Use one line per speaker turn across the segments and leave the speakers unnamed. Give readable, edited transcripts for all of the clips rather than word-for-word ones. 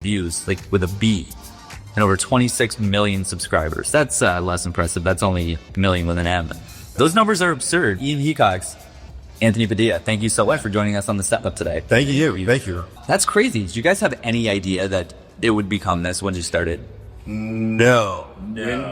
views, like with a B, and over 26 million subscribers. That's less impressive. That's only million with an M. Those numbers are absurd. Ian Hecox, Anthony Padilla, thank you so much for joining us on the Step Up today.
Thank you. Thank you.
That's crazy. Did you guys have any idea that it would become this when you started?
No.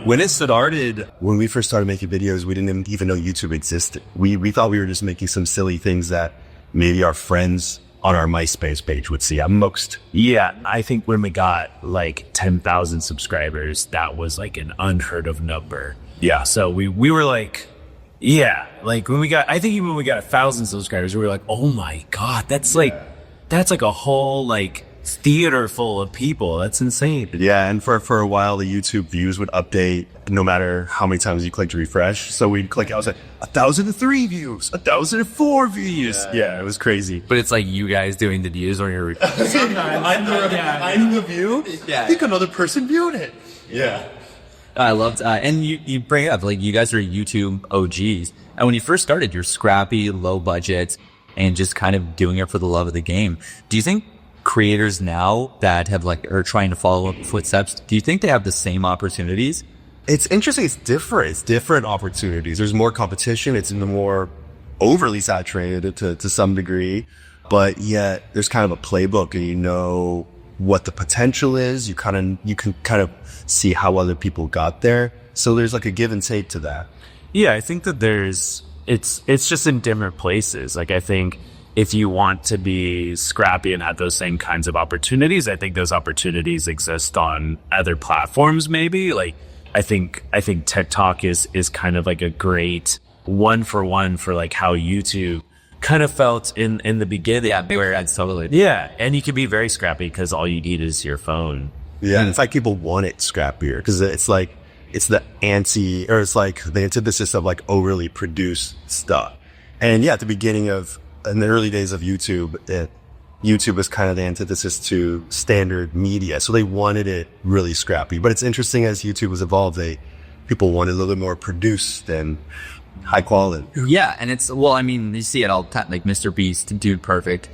When it started, when we first started making videos, we didn't even know YouTube existed. We thought we were just making some silly things that maybe our friends on our MySpace page would see at most.
Yeah, I think when we got like 10,000 subscribers, that was like an unheard of number. Yeah, so we were like, yeah, like when we got, I think even when we got 1,000 subscribers, we were like, oh my God, that's like a whole like theater full of people. That's insane.
Yeah, and for a while, the YouTube views would update no matter how many times you clicked refresh. So we'd click, I was like, 1,003 views, 1,004 views. Yeah, it was crazy.
But it's like you guys doing the views on your...
I'm the view? Yeah. I think another person viewed it. Yeah.
I loved, and you bring it up, like you guys are YouTube OGs. And when you first started, you're scrappy, low budget, and just kind of doing it for the love of the game. Do you think creators now that have like are trying to follow up footsteps, do you think they have the same opportunities?
It's interesting. It's different. It's different opportunities. There's more competition. It's in the more overly saturated to some degree, but yet there's kind of a playbook, and you know what the potential is. You can kind of see how other people got there. So there's like a give and take to that.
Yeah, I think that it's just in different places. Like I think if you want to be scrappy and have those same kinds of opportunities, I think those opportunities exist on other platforms maybe. Like I think TikTok is kind of like a great one for like how YouTube kind of felt in the beginning.
Yeah, where it's totally.
Yeah, and you can be very scrappy because all you need is your phone.
Yeah, and in fact, people want it scrappier because it's like it's the it's like the antithesis of like overly produced stuff. And yeah, at the beginning of in the early days of YouTube, YouTube was kind of the antithesis to standard media. So they wanted it really scrappy. But it's interesting as YouTube has evolved, people wanted a little bit more produced and high quality.
Yeah. And it's, well, I mean, you see it all the time, like Mr. Beast, Dude Perfect.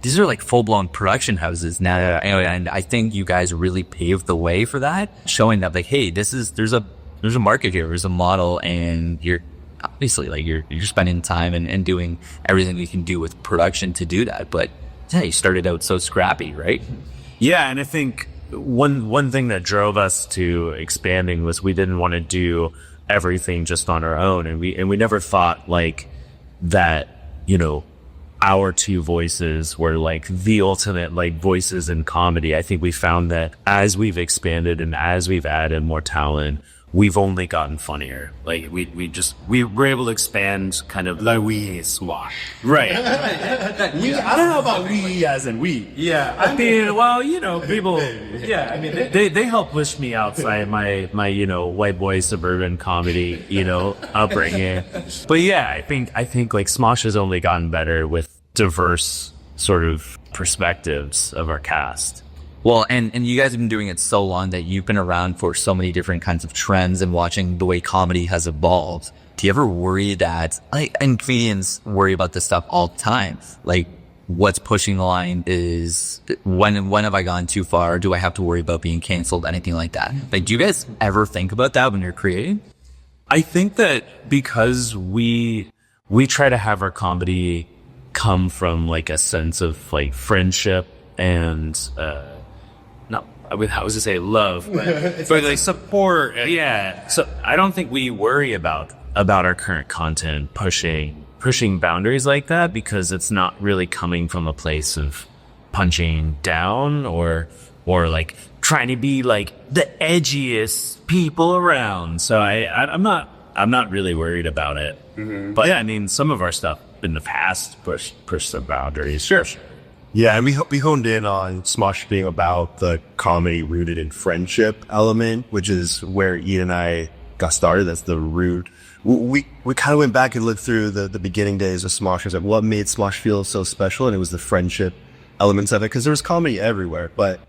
These are like full blown production houses now. And I think you guys really paved the way for that, showing that like, hey, there's a market here, there's a model, and you're obviously like you're spending time and doing everything you can do with production to do that. But yeah, you started out so scrappy, right?
Yeah, and I think one thing that drove us to expanding was we didn't want to do everything just on our own, and we never thought like that, you know, our two voices were like the ultimate like voices in comedy. I think we found that as we've expanded and as we've added more talent, we've only gotten funnier. Like we were able to expand kind of
like we Smosh.
Right.
I don't know about we as in we.
Yeah. I mean, well, you know, people, yeah, I mean, they help push me outside my, you know, white boy suburban comedy, you know, upbringing. But yeah, I think like Smosh has only gotten better with diverse sort of perspectives of our cast.
Well, and you guys have been doing it so long that you've been around for so many different kinds of trends and watching the way comedy has evolved. Do you ever worry that, like, and comedians worry about this stuff all the time, like what's pushing the line is when have I gone too far? Do I have to worry about being canceled? Anything like that? Like, do you guys ever think about that when you're creating?
I think that because we try to have our comedy come from like a sense of like friendship and, I was going to say love, but like support. Yeah. So I don't think we worry about our current content pushing boundaries like that, because it's not really coming from a place of punching down or like trying to be like the edgiest people around. So I'm not really worried about it. Mm-hmm. But yeah, I mean, some of our stuff in the past pushed some boundaries. Sure.
Yeah, and we honed in on Smosh being about the comedy rooted in friendship element, which is where Ian and I got started. That's the root. We kind of went back and looked through the beginning days of Smosh. Like, what made Smosh feel so special? And it was the friendship elements of it, because there was comedy everywhere, but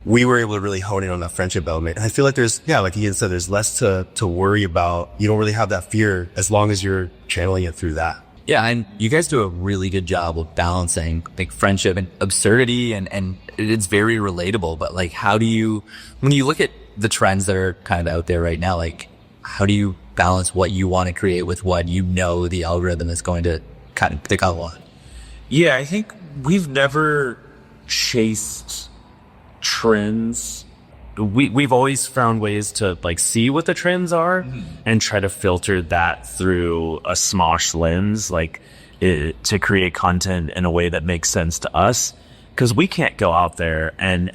we were able to really hone in on that friendship element. And I feel like like Ian said, there's less to worry about. You don't really have that fear as long as you're channeling it through that.
Yeah, and you guys do a really good job of balancing like friendship and absurdity, and it's very relatable. But like, how do you, when you look at the trends that are kind of out there right now, like, how do you balance what you want to create with what you know the algorithm is going to kind of pick up on?
Yeah, I think we've never chased trends. We've always found ways to like see what the trends are and try to filter that through a Smosh lens, like to create content in a way that makes sense to us. Because we can't go out there and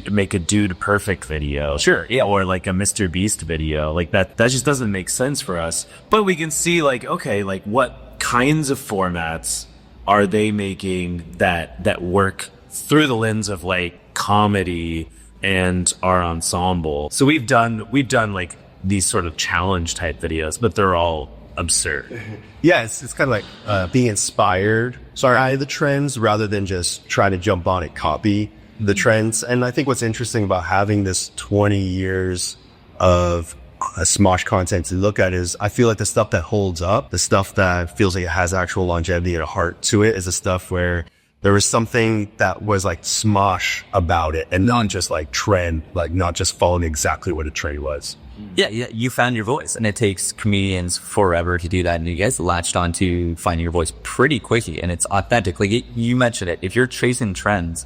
make a dude perfect video.
Sure, yeah.
Or like a Mr. Beast video. Like that just doesn't make sense for us. But we can see like, okay, like what kinds of formats are they making that work through the lens of like comedy and our ensemble. So we've done like these sort of challenge type videos, but they're all absurd.
Yeah, it's kind of like being inspired by the trends rather than just trying to jump on it, copy the trends. And I think what's interesting about having this 20 years of Smosh content to look at is I feel like the stuff that holds up, the stuff that feels like it has actual longevity and a heart to it, is the stuff where there was something that was like Smosh about it and not just like trend, like not just following exactly what a trend was.
Yeah, you found your voice, and it takes comedians forever to do that. And you guys latched on to finding your voice pretty quickly, and it's authentic. Like you mentioned it, if you're chasing trends,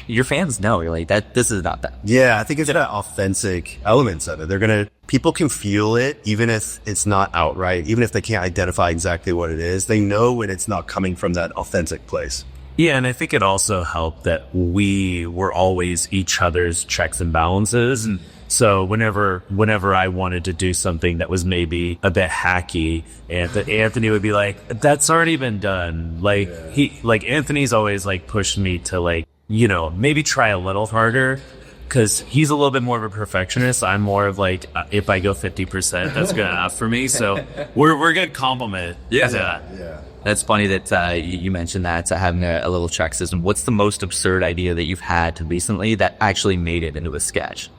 your fans know you're like that. This is not that.
Yeah, I think it's got authentic elements of it. People can feel it, even if it's not outright, even if they can't identify exactly what it is. They know when it's not coming from that authentic place.
Yeah, and I think it also helped that we were always each other's checks and balances. And so whenever I wanted to do something that was maybe a bit hacky, Anthony would be like, "That's already been done." Like Anthony's always like pushed me to like, you know, maybe try a little harder. Because he's a little bit more of a perfectionist. I'm more of like, if I go 50%, that's good enough for me. So we're a good compliment.
Yeah. That's funny that you mentioned that, having a little check system. What's the most absurd idea that you've had recently that actually made it into a sketch?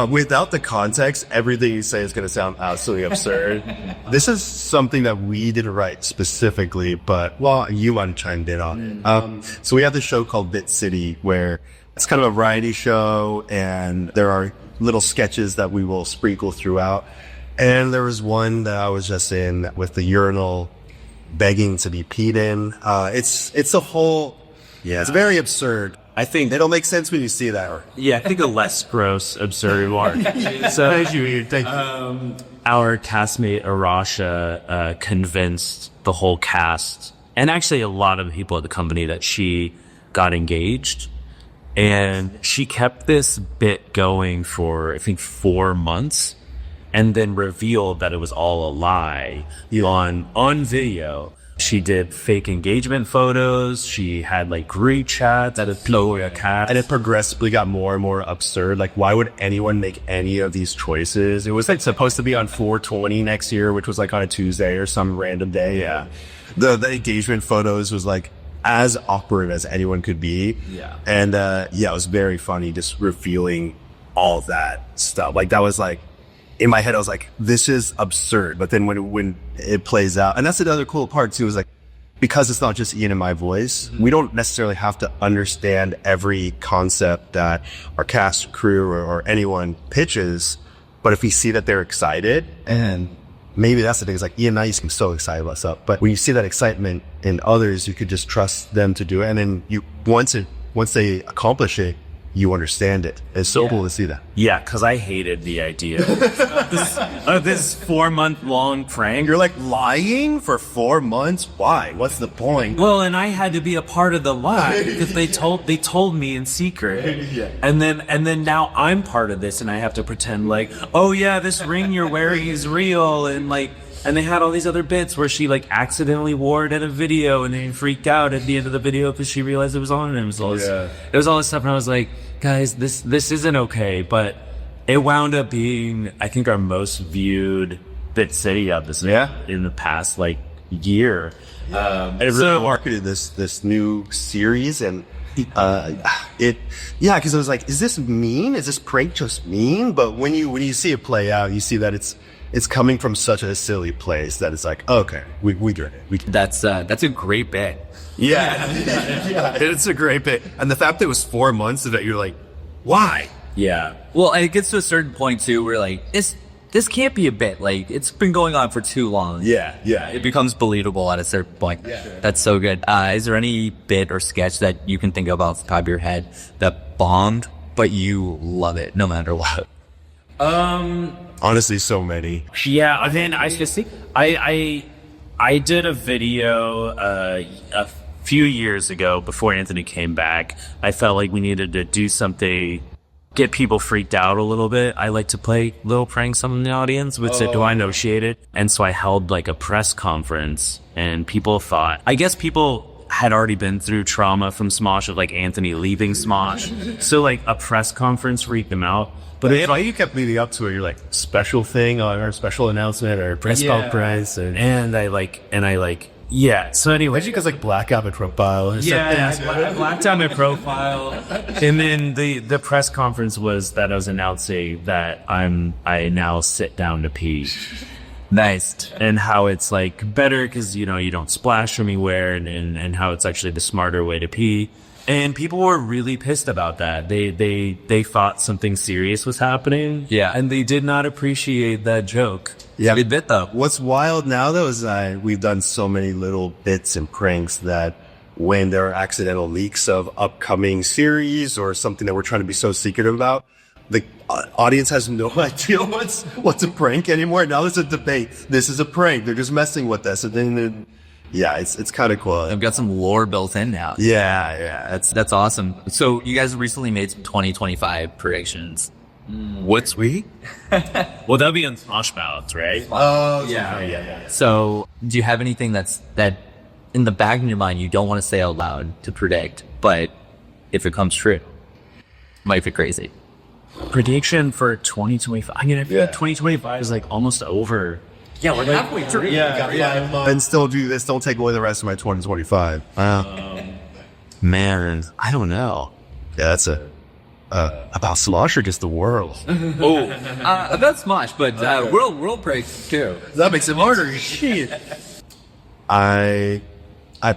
Without the context, everything you say is going to sound absolutely absurd. This is something that we didn't write specifically, but, well, you might have chimed in on. So we have this show called Bit City, where it's kind of a variety show, and there are little sketches that we will sprinkle throughout. And there was one that I was just in with the urinal begging to be peed in. It's a whole, it's very absurd. I think they don't make sense when you see that.
Yeah, I think a less gross, absurd one. So, our castmate Arasha convinced the whole cast, and actually a lot of the people at the company, that she got engaged. And she kept this bit going for, I think, 4 months, and then revealed that it was all a lie on video. She did fake engagement photos. She had like group chats at a Gloria cat.
And it progressively got more and more absurd. Like, why would anyone make any of these choices? It was like supposed to be on 4/20 next year, which was like on a Tuesday or some random day. Yeah. The engagement photos was like as awkward as anyone could be.
Yeah.
And, it was very funny just revealing all that stuff. Like, that was like, in my head, I was like, this is absurd. But then when it plays out, and that's another cool part too, is like, because it's not just Ian and my voice, we don't necessarily have to understand every concept that our cast, crew, or anyone pitches. But if we see that they're excited, and maybe that's the thing, is like, Ian and I seem so excited about stuff. But when you see that excitement in others, you could just trust them to do it. And then once they accomplish it, you understand it. It's so cool to see that.
Yeah, because I hated the idea of this 4-month-long prank.
You're like, lying for 4 months? Why? What's the point?
Well, and I had to be a part of the lie because they told me in secret.
Yeah.
And then now I'm part of this, and I have to pretend like, oh yeah, this ring you're wearing is real, and like. And they had all these other bits where she like accidentally wore it in a video, and then freaked out at the end of the video because she realized it was on, and it was all this stuff. And I was like, guys, this isn't okay. But it wound up being, I think, our most viewed Bit City episode in the past like year.
It really marketed this new series, and because I was like, is this mean? Is this prank just mean? But when you see it play out, you see that it's it's coming from such a silly place that it's like, okay, we get it.
That's a great bit.
Yeah. Yeah. It's a great bit. And the fact that it was 4 months that you're like, why?
Yeah.
Well, and it gets to a certain point too where like this can't be a bit. Like it's been going on for too long.
Yeah.
It becomes believable at a certain point. Yeah. That's so good. Is there any bit or sketch that you can think of off the top of your head that bombed, but you love it no matter what?
Honestly, so many.
Yeah, I mean, I just think I did a video a few years ago before Anthony came back. I felt like we needed to do something, get people freaked out a little bit. I like to play little pranks on the audience, which do I negotiate it? And so I held like a press conference, and people thought, I guess people had already been through trauma from Smosh of like Anthony leaving Smosh. So like a press conference freaked them out.
But you kept leading up to it. You're like, special thing on our special announcement or press conference.
And I like, yeah. So anyway,
why'd you guys like black out my profile? Or something?
I blacked out my profile. And then the press conference was that I was announcing that I now sit down to pee.
Nice.
And how it's like better because, you know, you don't splash anywhere, and how it's actually the smarter way to pee. And people were really pissed about that. They thought something serious was happening.
Yeah.
And they did not appreciate that joke.
Yeah.
Good bit though.
What's wild now though is we've done so many little bits and pranks that when there are accidental leaks of upcoming series or something that we're trying to be so secretive about, the audience has no idea what's a prank anymore. Now there's a debate. This is a prank. They're just messing with us. And then yeah, it's kind of cool.
I've got some lore built in now.
Yeah.
That's awesome. So you guys recently made some 2025 predictions.
What's we?
Well, that'll be on Smosh ballots, right?
Oh,
yeah. So do you have anything that in the back of your mind you don't want to say out loud to predict, but if it comes true, might be crazy?
Prediction for 2025. I mean, I feel like 2025 is like almost over.
Yeah, we're halfway through.
Yeah. And still do this. Don't take away the rest of my 2025. Man, I don't know. Yeah, that's about Smosh or just the world.
About Smosh, but world breaks too.
That makes it harder. Shit. I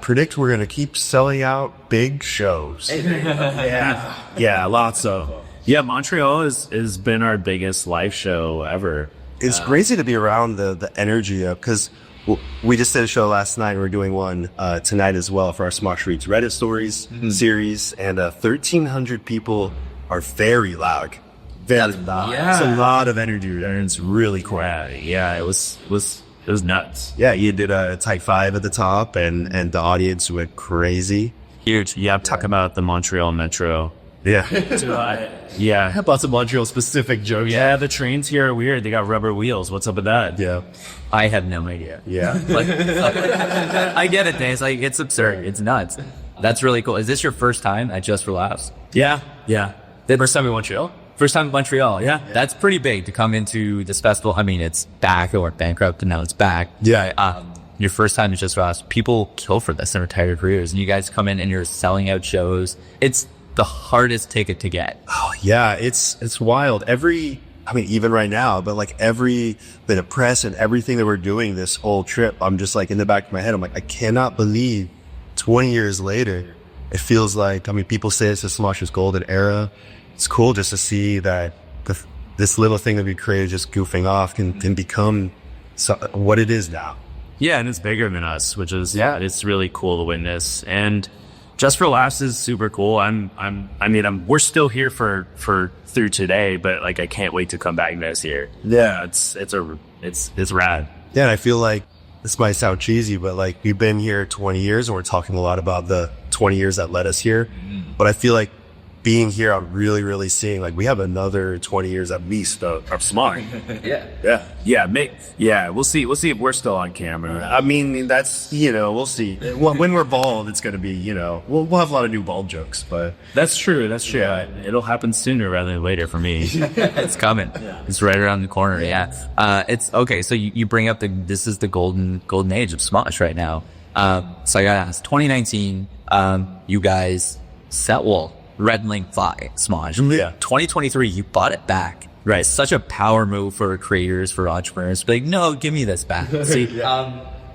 predict we're gonna keep selling out big shows.
Yeah, lots of. Yeah, Montreal has been our biggest live show ever.
It's crazy to be around the energy of, because we just did a show last night. We're doing one tonight as well for our Smosh Reads Reddit Stories series, and 1,300 people are very loud. Very loud.
Yeah.
It's a lot of energy, and it's really cool.
Yeah, it was nuts.
Yeah, you did a Type 5 at the top, and the audience went crazy.
Huge. Yeah, I'm talking about the Montreal Metro.
Yeah.
Yeah.
How about some Montreal specific jokes?
Yeah, the trains here are weird. They got rubber wheels. What's up with that?
Yeah.
I have no idea.
Yeah.
I get it, Dan. It's like, it's absurd. It's nuts. That's really cool. Is this your first time at Just for Laughs?
Yeah. First time in Montreal?
First time in Montreal, yeah. That's pretty big to come into this festival. I mean, it's back or bankrupt, and now it's back.
Yeah.
Your first time at Just for Laughs, people kill for this in their entire careers, and you guys come in and you're selling out shows. It's the hardest ticket to get.
Oh yeah, it's wild. Even right now, but like every bit of press and everything that we're doing this whole trip, I'm just like in the back of my head, I'm like, I cannot believe 20 years later, it feels like, people say it's the Smosh's golden era. It's cool just to see that this little thing that we created just goofing off can become what it is now.
Yeah, and it's bigger than us, which is, it's really cool to witness. And Just for Laughs is super cool. We're still here for through today, but like I can't wait to come back next year.
Yeah,
it's rad.
Yeah, and I feel like this might sound cheesy, but like we've been here 20 years and we're talking a lot about the 20 years that led us here. But I feel like being here, I'm really, really seeing like we have another 20 years at least of smart.
We'll see if we're still on camera.
I mean, that's, we'll see. When we're bald, it's going to be, we'll have a lot of new bald jokes, but
that's true. Yeah. It'll happen sooner rather than later for me.
It's coming. Yeah. It's right around the corner. Yeah. It's okay. So you bring up this is the golden age of Smosh right now. So I got to ask, 2019, you guys Red Link Fly Smosh.
Yeah.
2023, you bought it back
Right.
It's such a power move for creators, for entrepreneurs. Like, no, give me this back. See,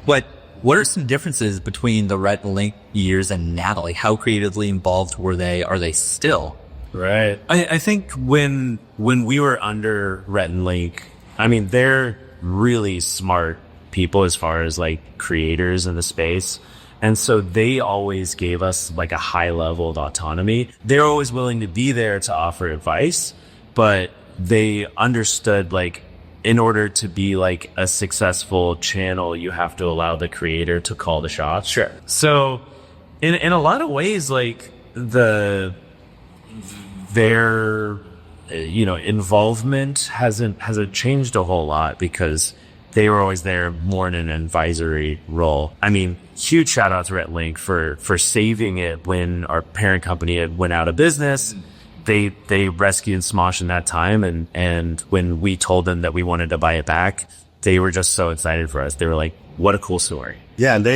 but what are some differences between the Rhett and Link years and now? Like, how creatively involved were they? Are they still?
Right. I think when we were under Rhett and Link, I mean, they're really smart people as far as like creators in the space. And so they always gave us like a high level of autonomy. They're always willing to be there to offer advice, but they understood like in order to be like a successful channel, you have to allow the creator to call the shots.
Sure.
So in a lot of ways, like their involvement hasn't changed a whole lot because they were always there more in an advisory role. I mean, huge shout out to Rhett Link for saving it when our parent company had went out of business. They rescued Smosh in that time. And when we told them that we wanted to buy it back, they were just so excited for us. They were like, what a cool story.
Yeah. And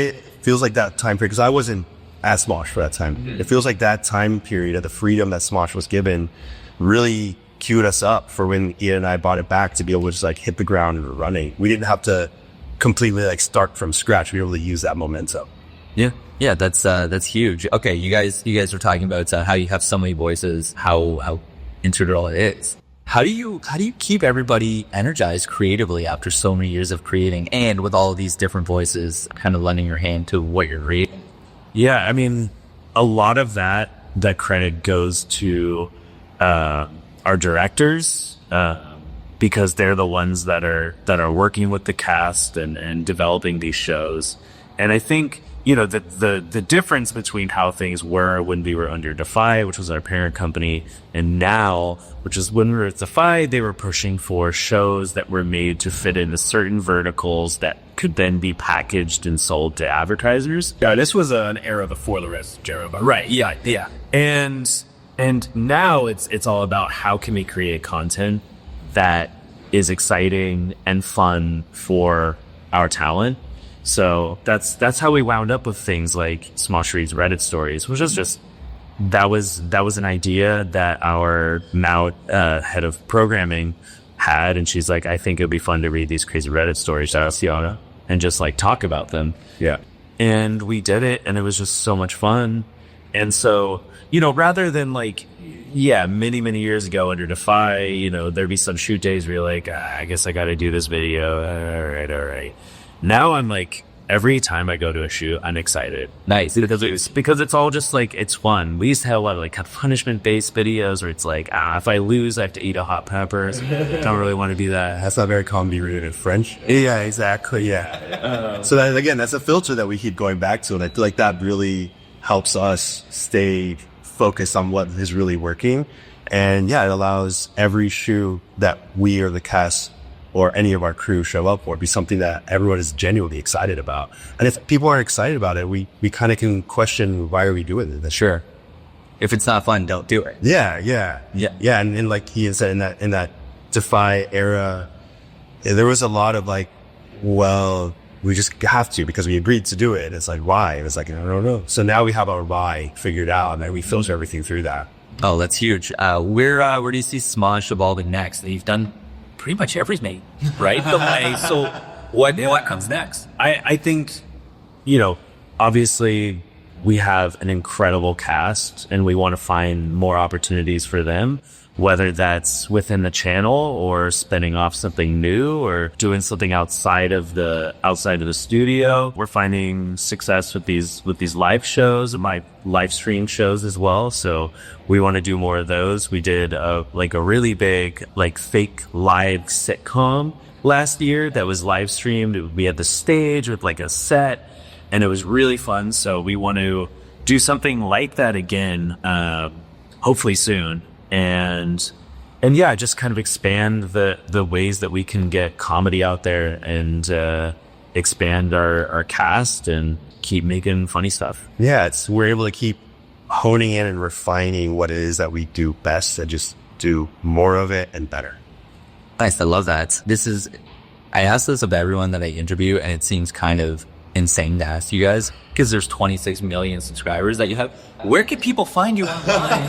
feels like that time period, because I wasn't at Smosh for that time. Mm-hmm. It feels like that time period of the freedom that Smosh was given really queued us up for when Ian and I bought it back to be able to just like hit the ground and running. We didn't have to completely like start from scratch. We were able to use that momentum.
Yeah, that's huge. Okay, you guys were talking about how you have so many voices, how integral it is. How do you keep everybody energized creatively after so many years of creating and with all of these different voices kind of lending your hand to what you're reading?
Yeah, I mean, a lot of that credit goes to our directors, because they're the ones that are working with the cast and developing these shows. And I think, you know, the difference between how things were when we were under Defy, which was our parent company, and now, which is when we were at Defy, they were pushing for shows that were made to fit into certain verticals that could then be packaged and sold to advertisers.
Yeah, this was an era before the rest, Jared.
Right. Yeah. And now it's all about how can we create content that is exciting and fun for our talent. So that's how we wound up with things like Smosh Reads Reddit Stories, which is just that was an idea that our now head of programming had, and she's like, I think it'd be fun to read these crazy Reddit stories, and just like talk about them.
Yeah.
And we did it, and it was just so much fun. And so, you know, rather than like, yeah, many years ago under Defy, you know, there'd be some shoot days where you're like, I guess I got to do this video. All right. Now I'm like, every time I go to a shoot, I'm excited.
Nice.
Because it's all just like, it's fun. We used to have a lot of like punishment based videos where it's like, if I lose, I have to eat a hot peppers. Don't really want to do that.
That's not very comedy rooted in French. Yeah, exactly. Yeah. So that, again, that's a filter that we keep going back to. And I feel like that really helps us stay focused on what is really working. And yeah, it allows every shoot that we or the cast or any of our crew show up for be something that everyone is genuinely excited about. And if people aren't excited about it, we kind of can question, why are we doing this?
Sure. If it's not fun, don't do it.
Yeah. And like he said, in that Defy era, there was a lot of like, well, we just have to because we agreed to do it. It's like, why? It's like, I don't know. So now we have our why figured out, and then we filter everything through that.
Oh, that's huge. Where do you see Smosh evolving next? You've done pretty much everything, right? So what comes next?
I think, you know, obviously we have an incredible cast and we want to find more opportunities for them, whether that's within the channel or spinning off something new or doing something outside of the studio. We're finding success with these live shows, my live stream shows as well. So we want to do more of those. We did a really big fake live sitcom last year that was live streamed. We had the stage with like a set, and it was really fun. So we want to do something like that again, hopefully soon. And yeah, just kind of expand the ways that we can get comedy out there and expand our cast and keep making funny stuff.
Yeah, we're able to keep honing in and refining what it is that we do best and just do more of it and better.
Nice, I love that. I ask this of everyone that I interview, and it seems kind of insane to ask you guys because there's 26 million subscribers that you have. Where can people find you online?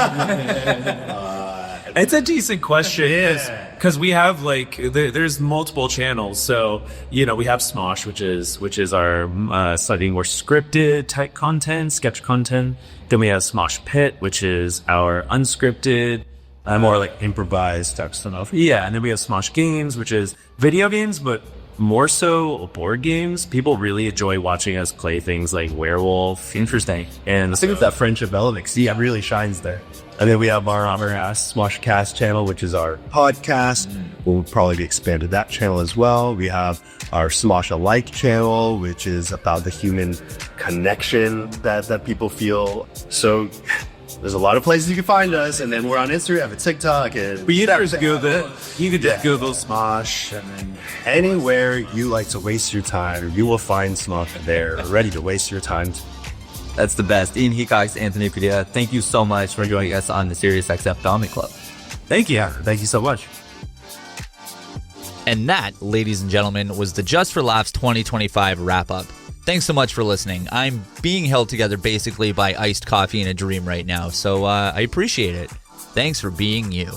It's a decent question because we have like there's multiple channels. So we have Smosh, which is our slightly more scripted type content, sketch content. Then we have Smosh Pit, which is our unscripted,
More like improvised type stuff.
yeah. And then we have Smosh Games, which is video games, but more so board games. People really enjoy watching us play things like Werewolf.
Interesting.
And
I think it's that friendship element. See, it really shines there. And then we have our Smosh Cast channel, which is our podcast. We'll probably be expanded that channel as well. We have our Smosh Alike channel, which is about the human connection that people feel. So there's a lot of places you can find us. And then we're on Instagram and TikTok. And
you could just Google Smosh, and then
anywhere you like to waste your time, you will find Smosh there, ready to waste your time.
That's the best. Ian Hecox, Anthony Padilla, thank you so much for joining us on the SiriusXM Comic Club.
Thank you. Thank you so much.
And that, ladies and gentlemen, was the Just for Laughs 2025 wrap-up. Thanks so much for listening. I'm being held together basically by iced coffee and a dream right now, so I appreciate it. Thanks for being you.